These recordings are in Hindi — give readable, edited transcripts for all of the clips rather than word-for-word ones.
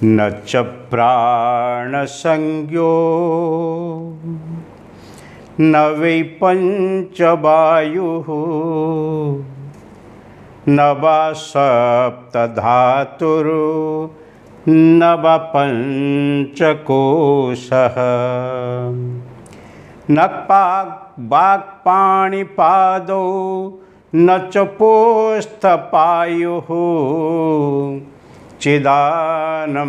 न च प्राणसंज्ञो न वै पंचवायुः न वा सप्तधातुर्न वा पंचकोशः न वाक्पाणिपादौ न च पोस्थपायुः चिदानन्दरूपः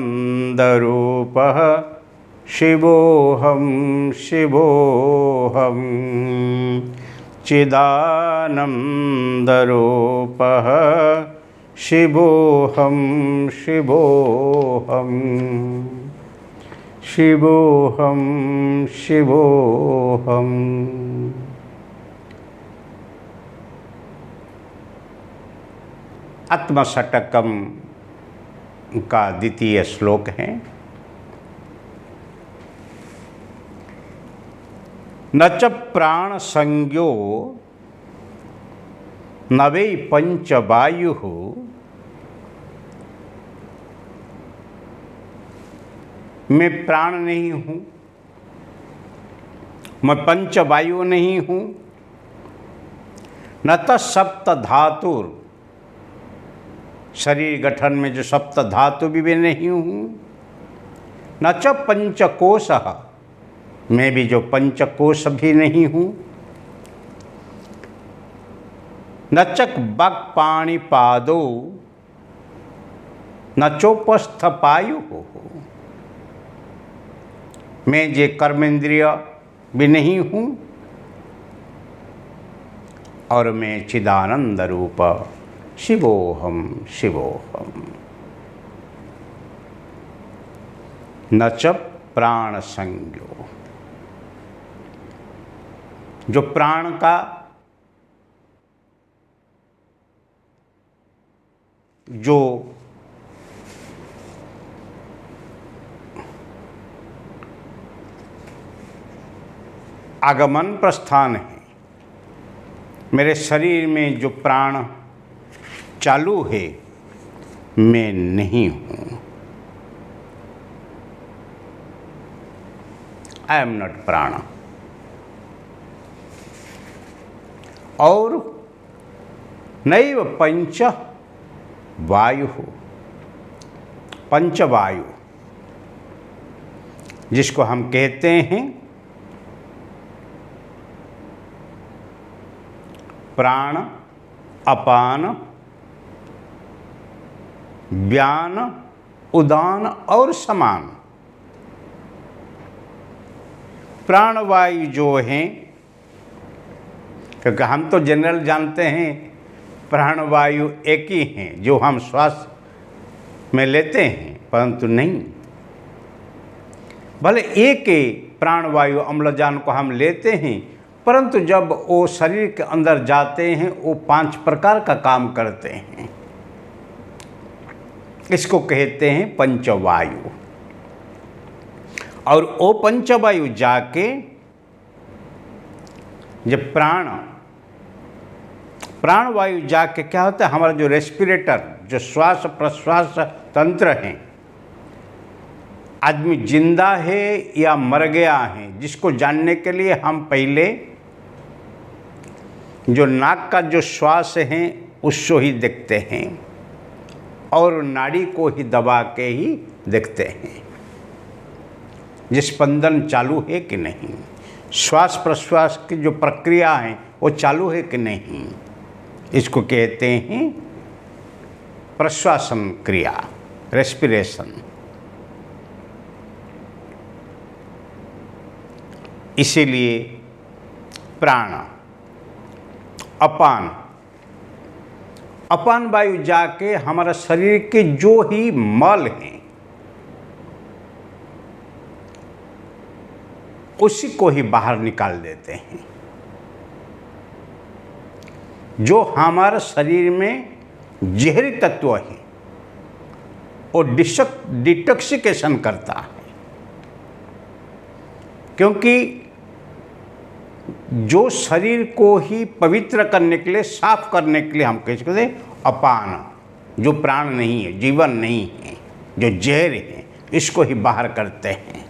शिवोऽहं शिवोऽहं चिदानन्दरूपः शिवोऽहं शिवोऽहं शिवोऽहं शिवोऽहं। आत्मषटकम का द्वितीय श्लोक है। न च प्राण संज्ञो न वै पंचवायुः मैं प्राण नहीं हूँ, मैं पंचवायु नहीं हूँ, न त सप्त धातुर शरीर गठन में जो सप्त धातु भी मैं नहीं हूँ, न च पंचकोशः मैं भी जो पंचकोश भी नहीं हूँ, न च वाक्पाणिपादौ न चोपस्थपायु हो मैं जे कर्मेंद्रिय भी नहीं हूँ और मैं चिदानंद रूप शिवोऽहं शिवोऽहं। न च प्राण संज्ञो जो प्राण का जो आगमन प्रस्थान है, मेरे शरीर में जो प्राण चालू है मैं नहीं हूँ। आई एम नॉट प्राण। और नैव पंच वायु, पंचवायु जिसको हम कहते हैं प्राण, अपान, व्यान, उदान और समान। प्राणवायु जो हैं, क्योंकि हम तो जनरल जानते हैं प्राणवायु एक ही हैं जो हम श्वास में लेते हैं, परंतु नहीं। भले एक ही प्राणवायु अम्लजान को हम लेते हैं, परंतु जब वो शरीर के अंदर जाते हैं वो 5 प्रकार का काम करते हैं। इसको कहते हैं पंचवायु। और वो पंचवायु जाके जब प्राणवायु जाके क्या होता है, हमारा जो रेस्पिरेटर, जो श्वास प्रश्वास तंत्र है, आदमी जिंदा है या मर गया है, जिसको जानने के लिए हम पहले जो नाक का जो श्वास है उसको ही देखते हैं और नाड़ी को ही दबा के ही देखते हैं ये स्पंदन चालू है कि नहीं, श्वास प्रश्वास की जो प्रक्रिया है वो चालू है कि नहीं। इसको कहते हैं प्रश्वासन क्रिया, रेस्पिरेशन। इसीलिए प्राण, अपान वायु जाके हमारा शरीर के जो ही मल हैं उसी को ही बाहर निकाल देते हैं। जो हमारे शरीर में जहरी तत्व है वो डिटॉक्सिकेशन करता है, क्योंकि जो शरीर को ही पवित्र करने के लिए, साफ करने के लिए हम कहते हैं अपान, जो प्राण नहीं है, जीवन नहीं है, जो जहर है, इसको ही बाहर करते हैं।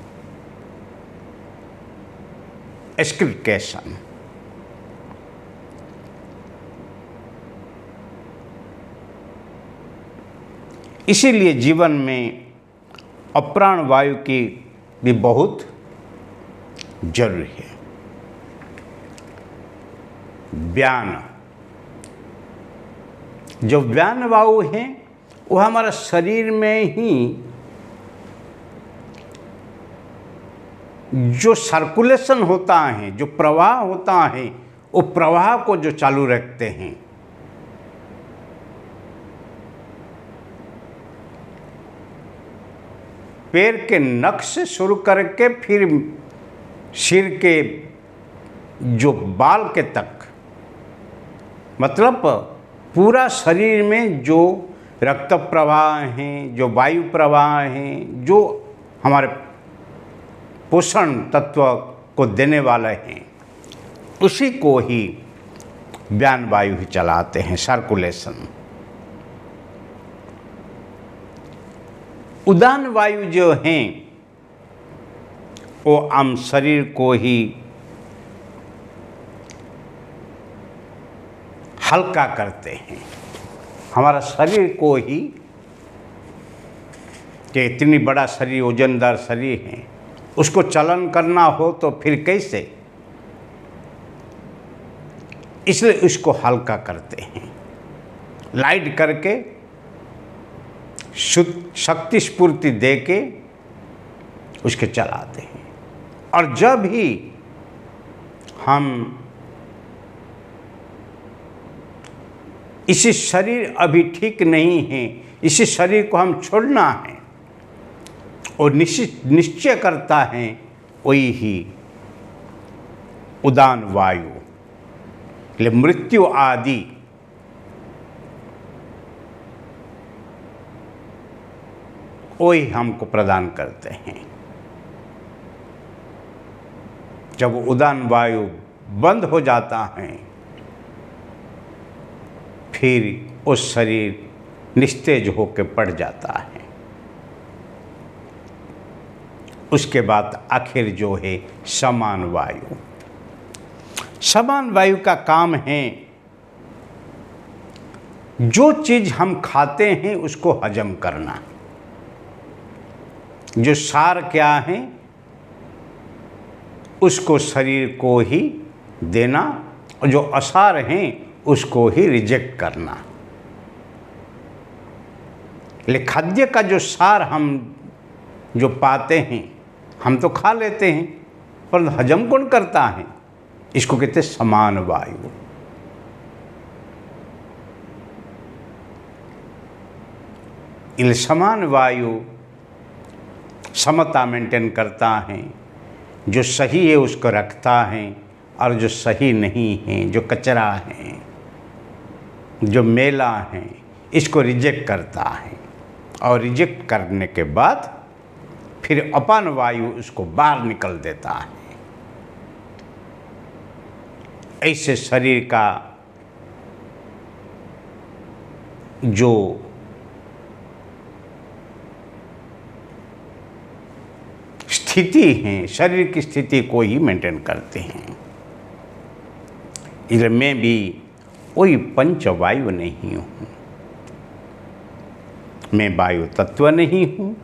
एक्सक्रीशन। इसीलिए जीवन में अप्राण वायु की भी बहुत जरूरी है। व्यान, जो व्यान वायु है वो हमारा शरीर में ही जो सर्कुलेशन होता है, जो प्रवाह होता है, वो प्रवाह को जो चालू रखते हैं। पैर के नख से शुरू करके फिर सिर के जो बाल के तक, मतलब पूरा शरीर में जो रक्त प्रवाह हैं, जो वायु प्रवाह हैं, जो हमारे पोषण तत्व को देने वाले हैं, उसी को ही व्यान वायु ही चलाते हैं, सर्कुलेशन। उदान वायु जो हैं वो हम शरीर को ही हल्का करते हैं, हमारा शरीर को ही, कि इतनी बड़ा शरीर, वजनदार शरीर है, उसको चलन करना हो तो फिर कैसे, इसलिए इसको हल्का करते हैं, लाइट करके शक्ति स्फूर्ति दे के उसके चलाते हैं। और जब ही हम इसी शरीर अभी ठीक नहीं है, इसी शरीर को हम छोड़ना है और निश्चय करता है, वही ही उदान वायु मृत्यु आदि वही हमको प्रदान करते हैं। जब उदान वायु बंद हो जाता है, फिर वो शरीर निस्तेज होकर पड़ जाता है। उसके बाद आखिर जो है समान वायु। समान वायु का काम है जो चीज़ हम खाते हैं उसको हजम करना। जो सार क्या है उसको शरीर को ही देना, और जो असार हैं उसको ही रिजेक्ट करना। लेकिन खाद्य का जो सार हम जो पाते हैं, हम तो खा लेते हैं, पर हजम कौन करता है? इसको कहते हैं समान वायु। इन समान वायु समता मेंटेन करता है, जो सही है उसको रखता है, और जो सही नहीं है, जो कचरा है, जो मेला है, इसको रिजेक्ट करता है। और रिजेक्ट करने के बाद फिर अपान वायु उसको बाहर निकल देता है। ऐसे शरीर का जो स्थिति है, शरीर की स्थिति को ही मेंटेन करते हैं। इसलिए मैं भी कोई पंचवायु नहीं हूँ, मैं वायु तत्व नहीं हूँ,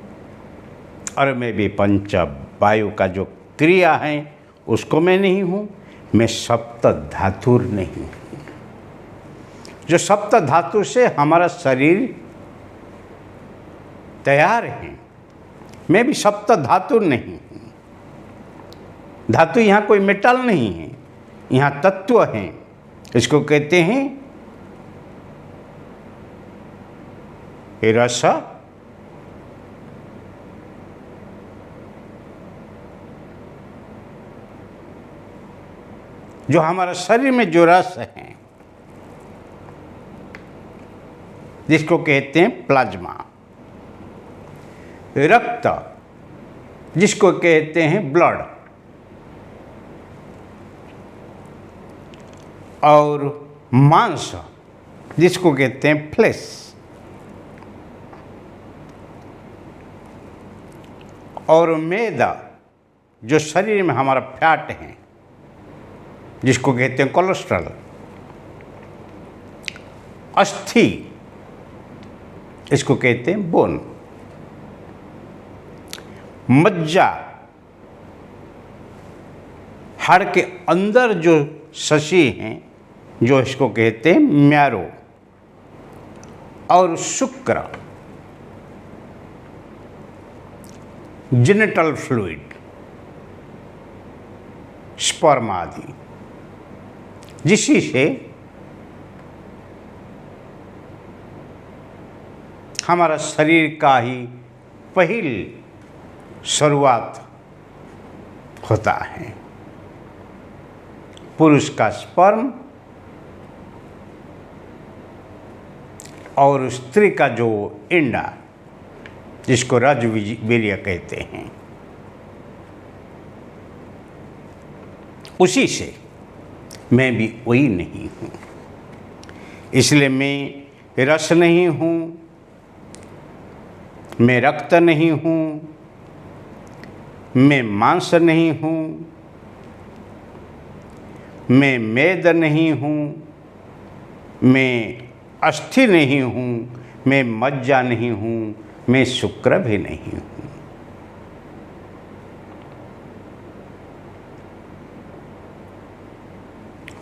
और मैं भी पंच वायु का जो क्रिया है उसको मैं नहीं हूँ। मैं सप्त धातुर नहीं हूँ, जो सप्त धातु से हमारा शरीर तैयार है। मैं भी सप्त धातु नहीं हूँ। धातु यहाँ कोई मेटल नहीं है, यहाँ तत्व हैं। इसको कहते हैं रस, जो हमारा शरीर में जो रस है जिसको कहते हैं प्लाज्मा। रक्त जिसको कहते हैं ब्लड, और मांस जिसको कहते हैं फ्लेश। और मैदा जो शरीर में हमारा फैट है, जिसको कहते हैं कोलेस्ट्रॉल, अस्थि इसको कहते हैं बोन, मज्जा हाड़ के अंदर जो शशि हैं जो इसको कहते हैं म्यारो, और शुक्र जेनिटल फ्लूइड, स्पर्म आदि, जिसी से हमारा शरीर का ही पहली शुरुआत होता है। पुरुष का स्पर्म और स्त्री का जो इंडा, जिसको रजवीर्य कहते हैं, उसी से मैं भी वही नहीं हूँ। इसलिए मैं रस नहीं हूँ, मैं रक्त नहीं हूँ, मैं मांस नहीं हूँ, मैं मेद नहीं हूँ, मैं अस्थि नहीं हूँ, मैं मज्जा नहीं हूँ, मैं शुक्र भी नहीं हूँ।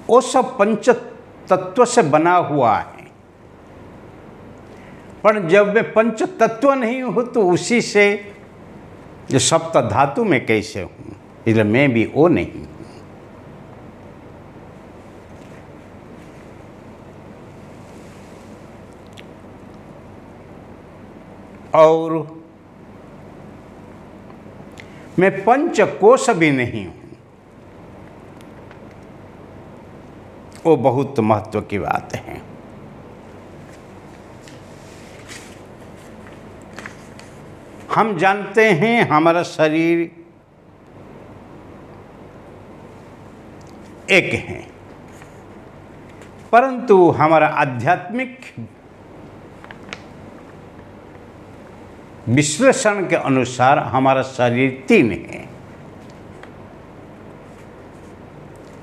वो सब पंच तत्व से बना हुआ है, पर जब मैं पंच तत्व नहीं हूँ तो उसी से जो सप्त धातु में कैसे हूँ, इसलिए मैं भी वो नहीं हूँ। और मैं पंच कोश भी नहीं हूँ। वो बहुत महत्व की बात है। हम जानते हैं हमारा शरीर एक है, परंतु हमारा आध्यात्मिक विश्लेषण के अनुसार हमारा शरीर तीन है।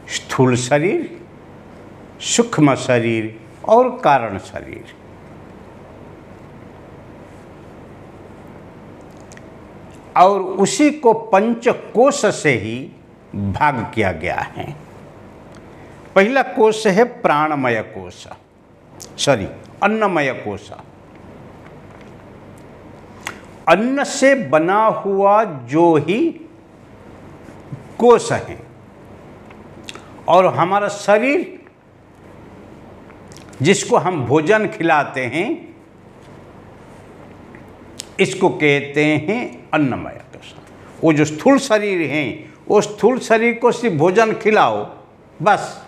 स्थूल शरीर, सूक्ष्म शरीर और कारण शरीर। और उसी को पंचकोश से ही भाग किया गया है। पहला कोश है प्राणमय कोश, अन्नमय कोश। अन्न से बना हुआ जो ही कोश है, और हमारा शरीर जिसको हम भोजन खिलाते हैं, इसको कहते हैं अन्नमय कोश। वो जो स्थूल शरीर है, वो स्थूल शरीर को सिर्फ भोजन खिलाओ, बस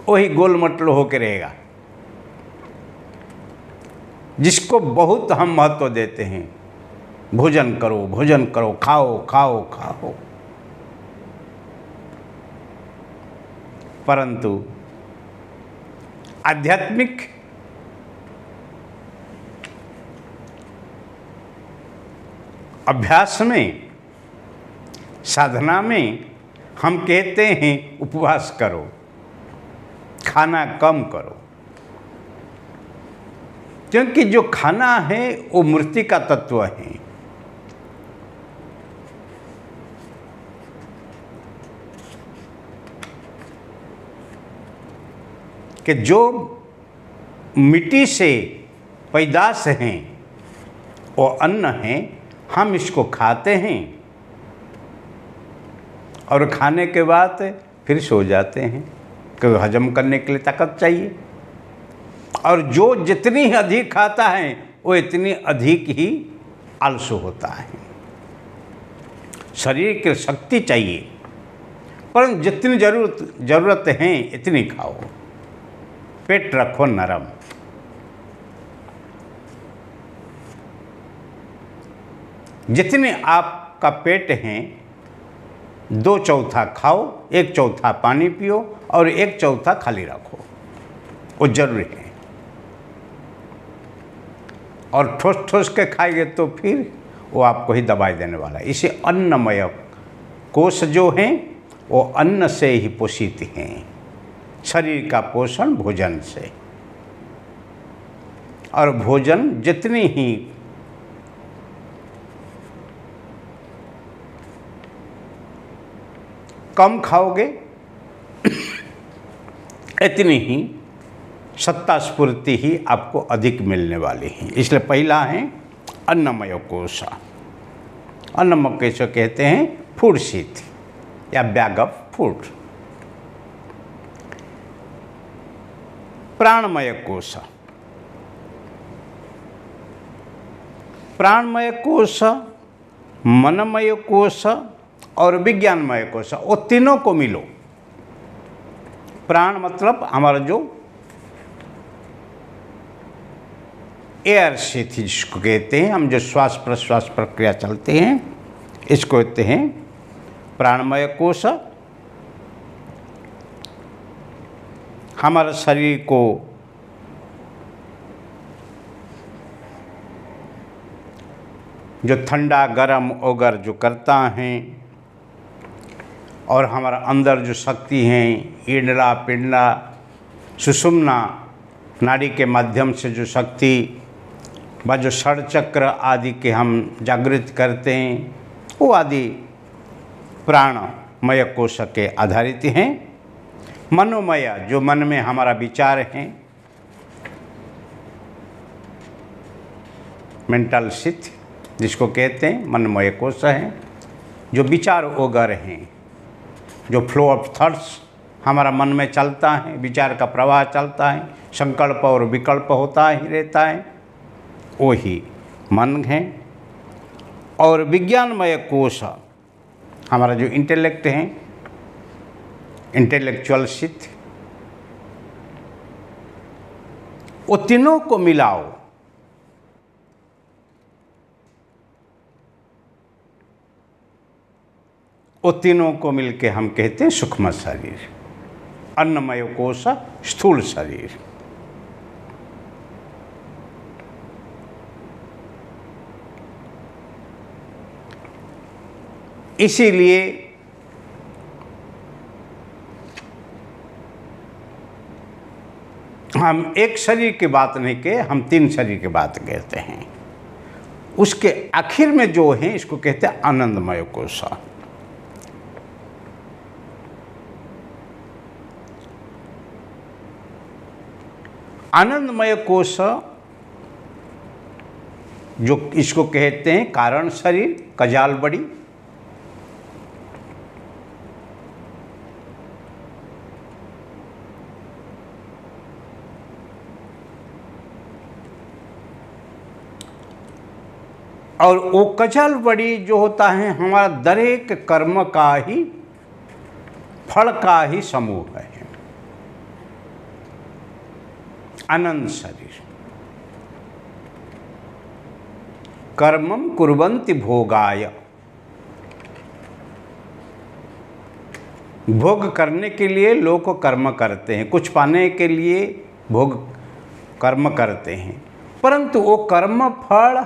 वही गोलमटल होकर रहेगा। जिसको बहुत हम महत्व देते हैं, भोजन करो, भोजन करो, खाओ खाओ खाओ, परंतु आध्यात्मिक अभ्यास में, साधना में हम कहते हैं उपवास करो, खाना कम करो, क्योंकि जो खाना है वो मूर्ति का तत्व है। कि जो मिट्टी से पैदाश हैं वो अन्न है, हम इसको खाते हैं और खाने के बाद फिर सो जाते हैं, क्योंकि हजम करने के लिए ताकत चाहिए। और जो जितनी अधिक खाता है वो इतनी अधिक ही आलसू होता है। शरीर की शक्ति चाहिए, परंतु जितनी जरूरत है इतनी खाओ, पेट रखो नरम। जितने आपका पेट है 2/4 खाओ, 1/4 पानी पियो और 1/4 खाली रखो, वो जरूरी है। और ठोस ठोस के खाएंगे तो फिर वो आपको ही दवाई देने वाला है। इसे अन्नमय कोश जो हैं वो अन्न से ही पोषित हैं, शरीर का पोषण भोजन से। और भोजन जितनी ही कम खाओगे इतनी ही सत्ता स्फूर्ति ही आपको अधिक मिलने वाली है। इसलिए पहला है अन्नमय कोश। अन्नमय कोश कहते हैं फूड शीट या बैग ऑफ फूड। प्राणमय कोश, प्राणमय कोश, मनमय कोश और विज्ञानमय कोश, वो तीनों को मिलो। प्राण मतलब हमारा जो एयर से थी, जिसको कहते हैं हम जो श्वास प्रश्वास प्रक्रिया चलते हैं, इसको कहते हैं प्राणमय कोश। हमारे शरीर को जो ठंडा गरम ओगर जो करता है, और हमारा अंदर जो शक्ति हैं ईंडला पिंडला सुषुम्ना नाड़ी के माध्यम से जो शक्ति व जो षडचक्र आदि के हम जागृत करते हैं, वो आदि प्राणमय कोश के आधारित हैं। मनोमय जो मन में हमारा विचार हैं, मेंटल शीट जिसको कहते हैं मनोमय कोश है। जो विचार ओगर हैं, जो फ्लो ऑफ थॉट्स हमारा मन में चलता है, विचार का प्रवाह चलता है, संकल्प और विकल्प होता ही रहता है, वो ही मन है। और विज्ञानमय कोश हमारा जो इंटेलेक्ट है, इंटेलेक्चुअल शीट, वो तीनों को मिलाओ, वो तीनों को मिलके हम कहते हैं सूक्ष्म शरीर। अन्नमय कोश स्थूल शरीर। इसीलिए हम एक शरीर की बात नहीं कहे, हम तीन शरीर की बात कहते हैं। उसके आखिर में जो है इसको कहते हैं आनंदमय कोश। आनंदमय कोश जो इसको कहते हैं कारण शरीर कजाल बड़ी। और वो कजाल बड़ी जो होता है हमारा दरेक कर्म का ही फल का ही समूह है। आनंद शरीर कर्मं कुर्वन्ति भोगाय, भोग करने के लिए लोग कर्म करते हैं, कुछ पाने के लिए भोग कर्म करते हैं, परंतु वो कर्म फल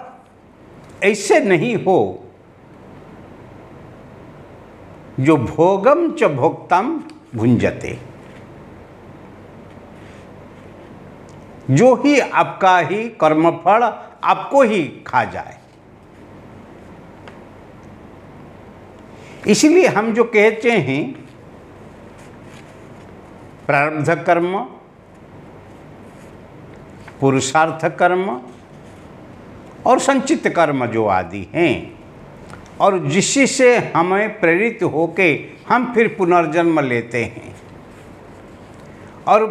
ऐसे नहीं हो जो भोगम च भोक्तम भुंजते, जो ही आपका ही कर्मफल आपको ही खा जाए। इसलिए हम जो कहते हैं प्रारब्ध कर्म, पुरुषार्थ कर्म और संचित कर्म जो आदि हैं, और जिससे से हमें प्रेरित होके हम फिर पुनर्जन्म लेते हैं, और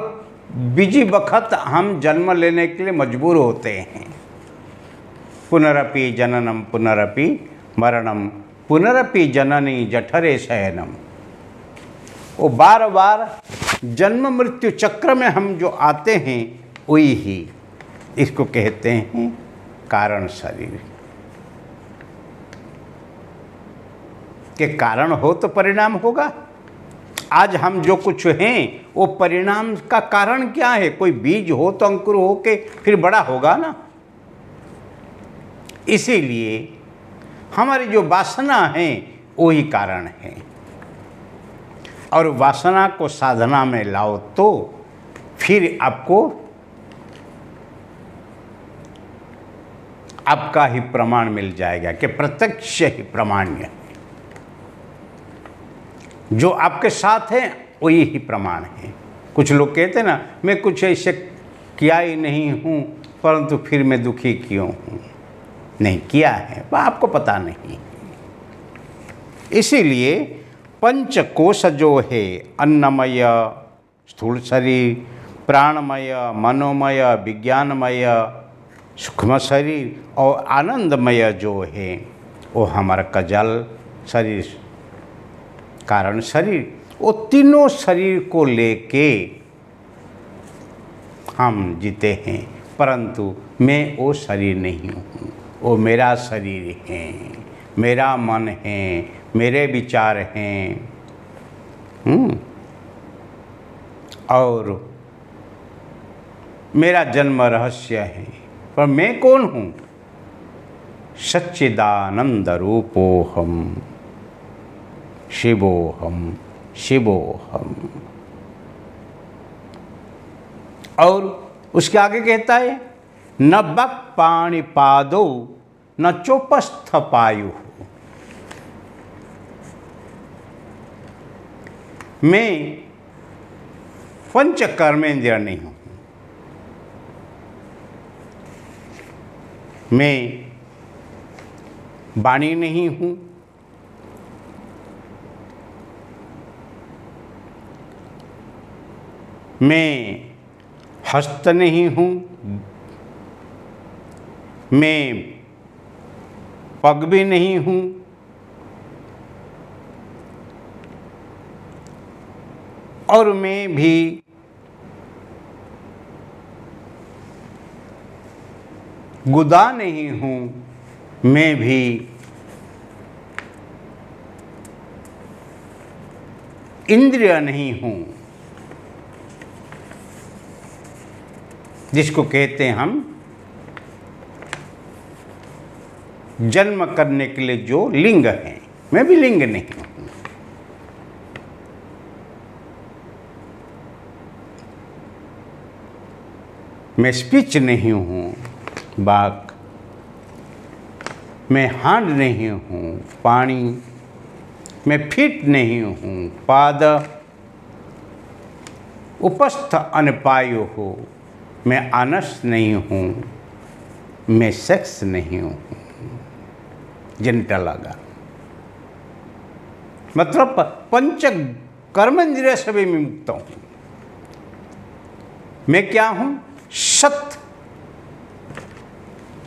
बीजी वक्त हम जन्म लेने के लिए मजबूर होते हैं। पुनरपि जननम पुनरपि मरणम पुनरपि जननी जठरे शयनम। वो बार बार जन्म मृत्यु चक्र में हम जो आते हैं वही ही इसको कहते हैं कारण शरीर। के कारण हो तो परिणाम होगा। आज हम जो कुछ हैं वो परिणाम का कारण क्या है? कोई बीज हो तो अंकुर हो के फिर बड़ा होगा ना। इसीलिए हमारी जो वासना है वही कारण है। और वासना को साधना में लाओ तो फिर आपको आपका ही प्रमाण मिल जाएगा कि प्रत्यक्ष ही प्रमाण्य है। जो आपके साथ है वही ही प्रमाण है। कुछ लोग कहते हैं ना, मैं कुछ ऐसे किया ही नहीं हूँ परंतु फिर मैं दुखी क्यों हूँ। नहीं किया है, वह आपको पता नहीं। इसीलिए पंचकोश जो है, अन्नमय स्थूल शरीर, प्राणमय, मनोमय, विज्ञानमय सूक्ष्म शरीर और आनंदमय जो है वो हमारा कजल शरीर, कारण शरीर, वो तीनों शरीर को लेके हम जीते हैं। परंतु मैं वो शरीर नहीं हूँ, वो मेरा शरीर है, मेरा मन है, मेरे विचार हैं। और मेरा जन्म रहस्य है। पर मैं कौन हूँ? सच्चिदानंद रूपोहम शिवोहम शिवोहम। और उसके आगे कहता है, न बक पाणिपादो न चोपस्थ पायु। मैं पंच कर्मेंद्रिय नहीं हूँ। मैं वाणी नहीं हूँ, मैं हस्त नहीं हूँ, मैं पग भी नहीं हूँ, और मैं भी गुदा नहीं हूँ, मैं भी इंद्रिय नहीं हूँ। जिसको कहते हैं हम जन्म करने के लिए जो लिंग है, मैं भी लिंग नहीं हूँ। मैं स्पीच नहीं हूँ, बाक, मैं हांड नहीं हूँ, पानी, मैं फीट नहीं हूँ, पाद, उपस्थ अनपायु हो, मैं आनस नहीं हूँ, मैं सेक्स नहीं हूँ, जेनिटल ऑर्गन। मतलब पंच कर्मेंद्रिय से भी मैं मुक्त हूँ। मैं क्या हूँ? सत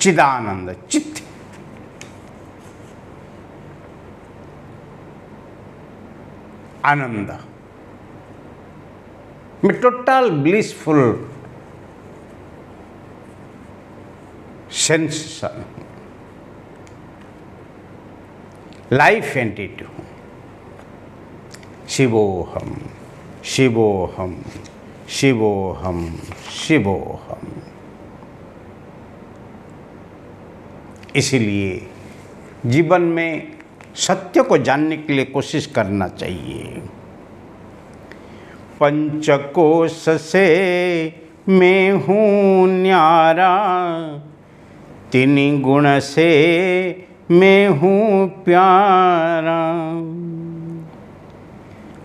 चिदानंद चित्त। आनंद, मैं total blissful sensation, life entity हूँ। शिवोहम शिवोहम शिवोहम शिवोहम। इसलिए जीवन में सत्य को जानने के लिए कोशिश करना चाहिए। पंचकोश से मैं हूँ न्यारा, तीन गुण से मैं हूँ प्यारा।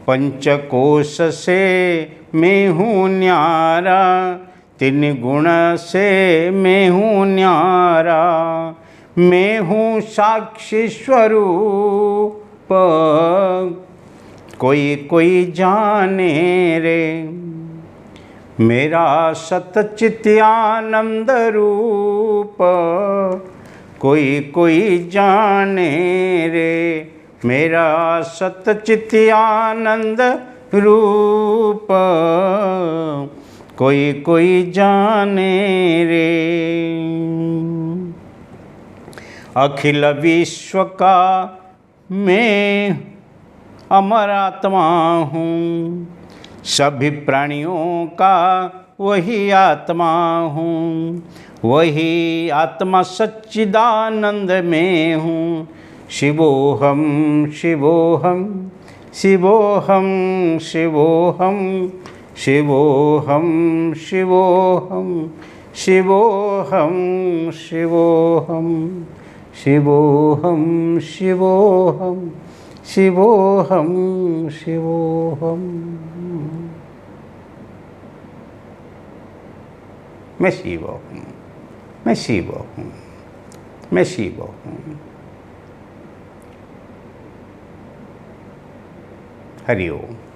पंचकोश से मैं हूँ न्यारा, तीन गुण से मैं हूँ न्यारा। मैं हूँ साक्षी स्वरूप, कोई कोई जाने रे। मेरा सतचित आनंद रूप, कोई कोई जाने रे। मेरा सतचित आनंद रूप, कोई कोई जाने रे। अखिल विश्व का मैं अमर आत्मा हूँ, सभी प्राणियों का वही आत्मा हूँ। वही आत्मा सच्चिदानंद में हूँ। शिवोहम शिवोहम शिवोहम शिवोहम शिवोहम शिवोहम शिवोहम शिवोहम शिवोहम शिवोहम शिवोहम शिवोहम। मैं शिव हूँ, मैं शिव हूँ, मैं शिव हूँ। हरि ओम।